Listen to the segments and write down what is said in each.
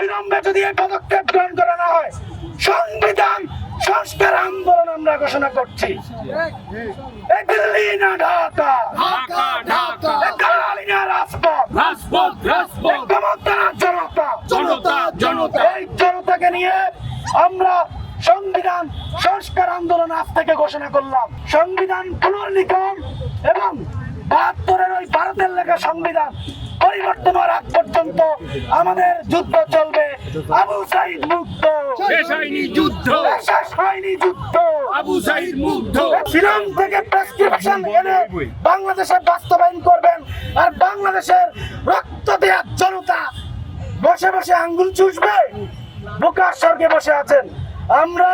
অবিলম্বে যদি এই পদক্ষেপ গ্রহণ করা না হয়, সংবিধান সংস্কার আন্দোলন আমরা ঘোষণা করছি। এই দিল্লি না ঢাকা, ঢাকা ঢাকা এই কালালি না রাজপথ, রাজপথ রাজপথ এই ক্ষমতা না জনতা, জনতা জনতা এই জনতাকে নিয়ে আমরা সংবিধান সংস্কার আন্দোলন আজ থেকে ঘোষণা করলাম। সংবিধান পুনর্লিখন এবং ৭২-এর ওই ভারতের লেখা সংবিধান পরিবর্তন হওয়ার আগ পর্যন্ত আমাদের যুদ্ধ চলবে। আবু সাইদ মুক্ত, শেষ হয়নি যুদ্ধ, শেষ হয়নি যুদ্ধ। আবু সাইদ মুগ্ধ। শিলং থেকে প্রেসক্রিপশন এনে বাংলাদেশে বাস্তবায়ন করবেন, আর বাংলাদেশের রক্ত দেয়া জনতা বসে বসে আঙ্গুল চুষবে। বোকার স্বর্গে বসে আছেন। আমরা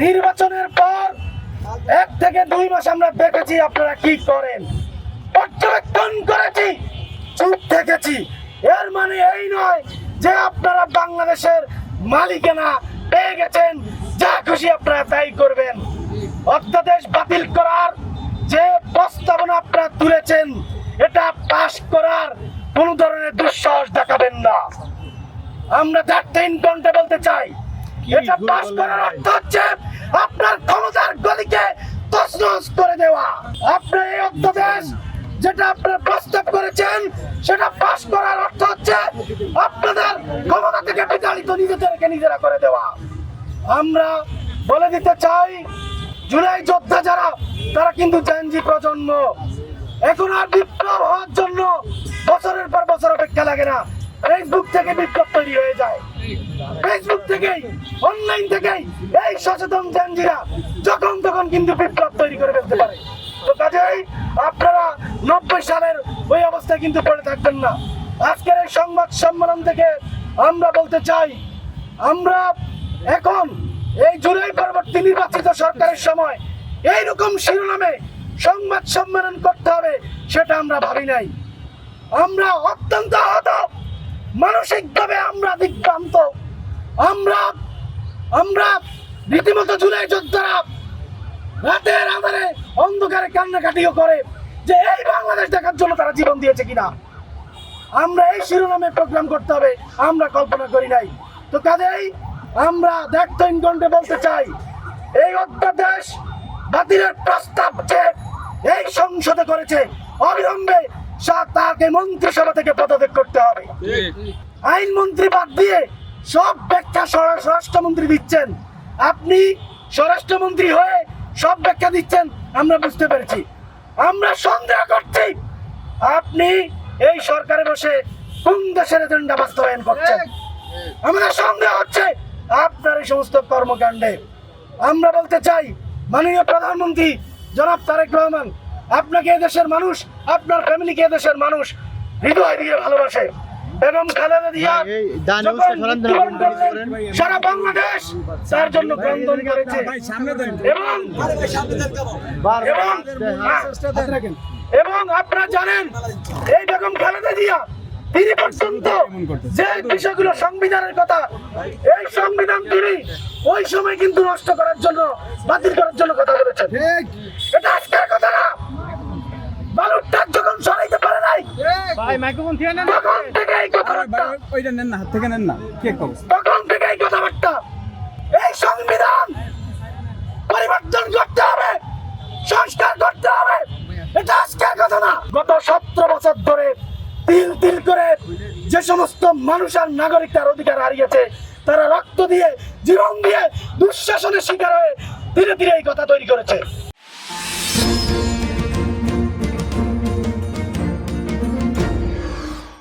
নির্বাচনের পর ১ থেকে ২ মাস আমরা দেখেছি আপনারা কি করেন, পর্যবেক্ষণ করেছি, চুপ থেকেছি। এর মানে এই নয় যে আপনারা বাংলাদেশের মালিকানা পেয়ে গেছেন, যা খুশি আপনারা তাই করবেন। অধ্যাদেশ বাতিল করার যে প্রস্তাবনা আপনারা তুলেছেন, এটা পাশ করার কোন ধরনের দুঃসাহস দেখাবেন না। আমরা ৩ ঘন্টা বলতে চাই, এটা পাশ করার অর্থ হচ্ছে আপনার ক্ষমতার গদিকে তছনছ করে দেওয়া। আপনার এই অধ্যাদেশ যেটা আপনারা প্রস্তাব করেছেন, সেটা পাশ করার অর্থ হচ্ছে আপনাদের ক্ষমতা থেকে বিতাড়িত নিজেদেরকে নিজেরা করে দেওয়া। আমরা বলে দিতে চাই, জুলাই যোদ্ধা যারা, তারা কিন্তু জেনজি প্রজন্ম। এখন আর বিপ্লব হওয়ার জন্য বছরের পর বছর অপেক্ষা লাগে না। ফেসবুক থেকে বিপ্লব তৈরি হয়ে যায়, ফেসবুক থেকেই, অনলাইন থেকেই এই সচেতন জেনজিরা যখন তখন কিন্তু বিপ্লব তৈরি করে ফেলতে পারে। তো কাজেই আপনারা ৯০ সালের ওই অবস্থায় কিন্তু পড়ে থাকবেন না। আজকের এই সংবাদ সম্মেলন থেকে আমরা বলতে চাই, আমরা এখন এই জুলাই পরবর্তী নির্বাচিত সরকারের সময় এইরকম শিরোনামে সংবাদ সম্মেলন করতে হবে সেটা আমরা ভাবি নাই। আমরা অত্যন্ত আহত, মানসিকভাবে আমরা দিগ্ভ্রান্ত। আমরা রীতিমতো জুলাই যোদ্ধারা রাতের আধারে অন্ধকারে কান্নাকাটিও করে যে এই বাংলাদেশ দেখার জন্য তারা জীবন দিয়েছে কিনা। আমরা এই শিরোনামে প্রোগ্রাম করতে হবে আমরা কল্পনা করি নাই। তো কাজেই আমরা ৩ ঘন্টা বলতে চাই, এই অধ্যাদেশ বাতিলের প্রস্তাব যে এই সংসদে করেছে, অবিলম্বে তাকে মন্ত্রিসভা থেকে পদত্যাগ করতে হবে। আইনমন্ত্রী বাদ দিয়ে সব ব্যাখ্যা স্বরাষ্ট্রমন্ত্রী দিচ্ছেন। আপনি স্বরাষ্ট্রমন্ত্রী হয়ে সব ব্যাখ্যা দিচ্ছেন, আমরা বুঝতে পেরেছি। আমরা সন্দেহ করছি আপনি এই সরকারে বসে কোন দেশের এজেন্ডা বাস্তবায়ন করছেন। আমাদের সন্দেহ হচ্ছে আপনার এই সমস্ত কর্মকাণ্ডে। আমরা বলতে চাই, মাননীয় প্রধানমন্ত্রী জনাব তারেক রহমান, আপনাকে এদেশের মানুষ, আপনার ফ্যামিলিকে এদেশের মানুষ হৃদয় দিয়ে ভালোবাসে। এবং খালেদা জিয়া সারা বাংলাদেশ তার জন্য ক্রন্দন করেছে। এবং আপনারা জানেন, এই বেগম খালেদা জিয়া তিনি পর্যন্ত যে বিষয়গুলো সংবিধানের কথা, এই সংবিধান তিনি ওই সময় কিন্তু নষ্ট করার জন্য, বাতিল করার জন্য কথা বলেছেন। এটা আজকের কথা না। বালুরটা যখন সরাইতে পারে নাই, তখন থেকে এই কথাবার্তা, তখন থেকে এই কথাবার্তা। এই সংবিধান পরিবর্তন করতে হবে, সংস্কার করতে হবে, এটা আজকের কথা না। গত 17 বছর ধরে তিল তিল করে যে সমস্ত মানুষ আর নাগরিক তার অধিকার হারিয়েছে, তারা রক্ত দিয়ে, জীবন দিয়ে, দুঃশাসনের শিকার হয়ে ধীরে ধীরে এই কথা তৈরি করেছে।